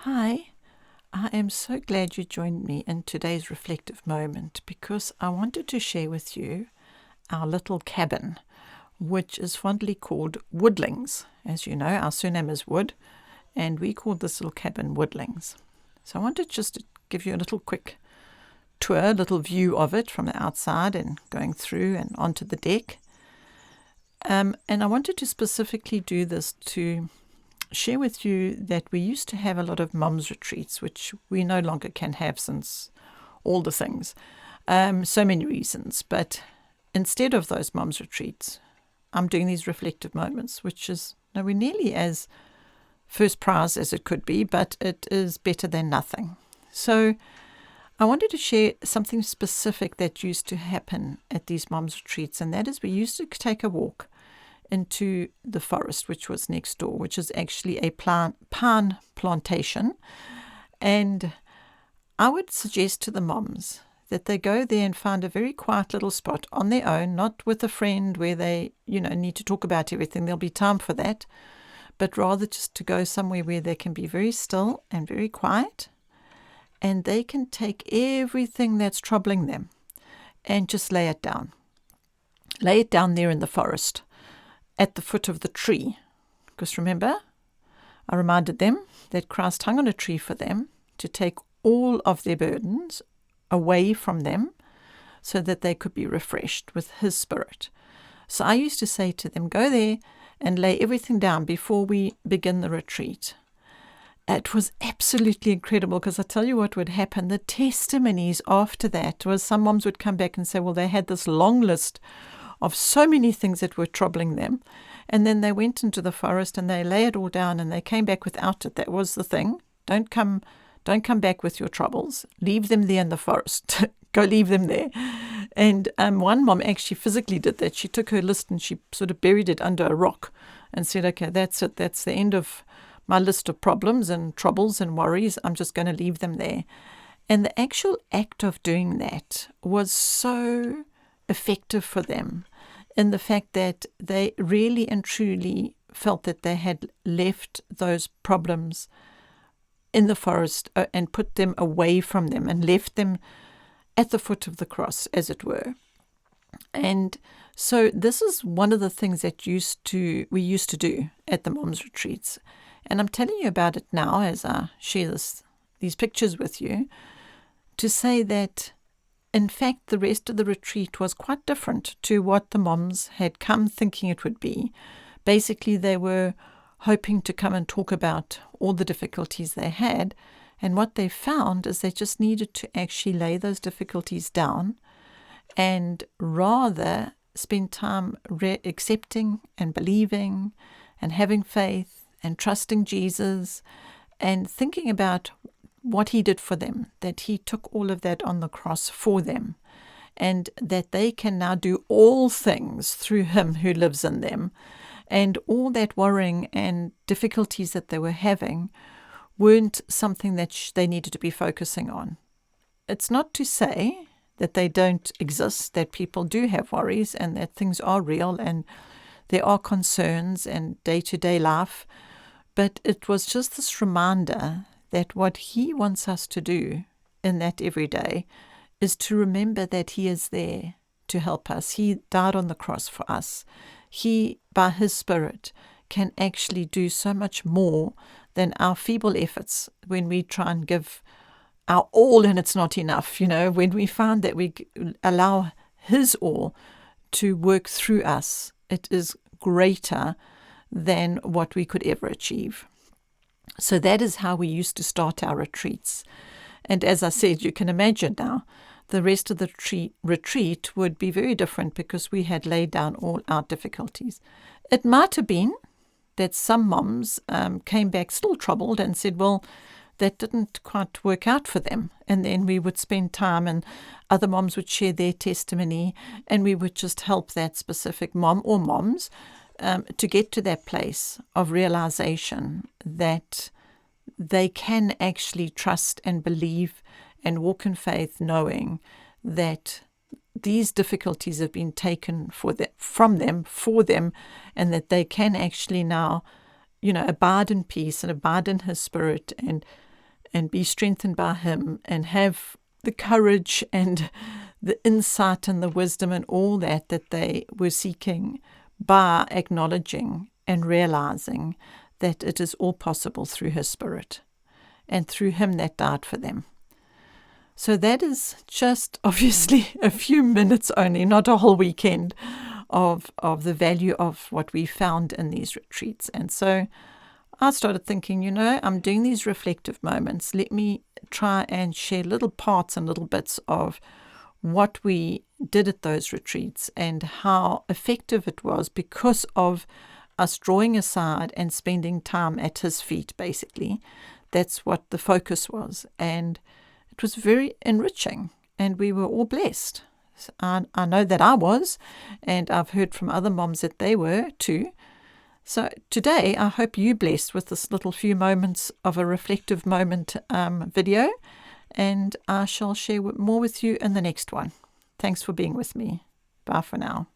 Hi, I am so glad you joined me in today's reflective moment because I wanted to share with you our little cabin, which is fondly called Woodlings. As you know, our surname is Wood, and we call this little cabin Woodlings. So I wanted just to give you a little quick tour, a little view of it from the outside and going through and onto the deck. And I wanted to specifically do this to share with you that we used to have a lot of mums retreats, which we no longer can have since all the things, so many reasons. But instead of those mums retreats, I'm doing these reflective moments, which is nowhere nearly as first prize as it could be, but it is better than nothing. So I wanted to share something specific that used to happen at these mums retreats, and that is we used to take a walk into the forest, which was next door, which is actually a palm plantation. And I would suggest to the moms that they go there and find a very quiet little spot on their own, not with a friend where they, need to talk about everything. There'll be time for that, but rather just to go somewhere where they can be very still and very quiet, and they can take everything that's troubling them and just lay it down. Lay it down there in the forest, at the foot of the tree. Because remember, I reminded them that Christ hung on a tree for them to take all of their burdens away from them so that they could be refreshed with His Spirit. So I used to say to them, go there and lay everything down before we begin the retreat. It was absolutely incredible because I tell you what would happen. The testimonies after that was some moms would come back and say, well, they had this long list of so many things that were troubling them. And then they went into the forest and they lay it all down and they came back without it. That was the thing. Don't come back with your troubles. Leave them there in the forest. Go leave them there. And one mom actually physically did that. She took her list and she sort of buried it under a rock and said, okay, that's it. That's the end of my list of problems and troubles and worries. I'm just going to leave them there. And the actual act of doing that was so effective for them in the fact that they really and truly felt that they had left those problems in the forest and put them away from them and left them at the foot of the cross, as it were. And so this is one of the things that we used to do at the moms retreats. And I'm telling you about it now as I share these pictures with you to say that in fact, the rest of the retreat was quite different to what the moms had come thinking it would be. Basically, they were hoping to come and talk about all the difficulties they had. And what they found is they just needed to actually lay those difficulties down and rather spend time accepting and believing and having faith and trusting Jesus and thinking about what He did for them, that He took all of that on the cross for them, and that they can now do all things through Him who lives in them. And all that worrying and difficulties that they were having weren't something that they needed to be focusing on. It's not to say that they don't exist, that people do have worries and that things are real and there are concerns and day-to-day life, but it was just this reminder that what He wants us to do in that every day is to remember that He is there to help us. He died on the cross for us. He, by His Spirit, can actually do so much more than our feeble efforts when we try and give our all and it's not enough. When we find that we allow His all to work through us, it is greater than what we could ever achieve. So that is how we used to start our retreats. And as I said, you can imagine now, the rest of the retreat would be very different because we had laid down all our difficulties. It might have been that some moms came back still troubled and said, well, that didn't quite work out for them. And then we would spend time and other moms would share their testimony and we would just help that specific mom or moms to get to that place of realization that they can actually trust and believe and walk in faith, knowing that these difficulties have been taken from them, for them, and that they can actually now, abide in peace and abide in His Spirit and and be strengthened by Him and have the courage and the insight and the wisdom and all that they were seeking by acknowledging and realizing that it is all possible through His Spirit and through Him that died for them. So that is just obviously a few minutes only, not a whole weekend, of the value of what we found in these retreats. And so I started thinking, I'm doing these reflective moments. Let me try and share little parts and little bits of what we did at those retreats and how effective it was because of us drawing aside and spending time at His feet, basically. That's what the focus was. And it was very enriching, and we were all blessed. I know that I was, and I've heard from other moms that they were too. So today, I hope you're blessed with this little few moments of a reflective moment video, and I shall share more with you in the next one. Thanks for being with me. Bye for now.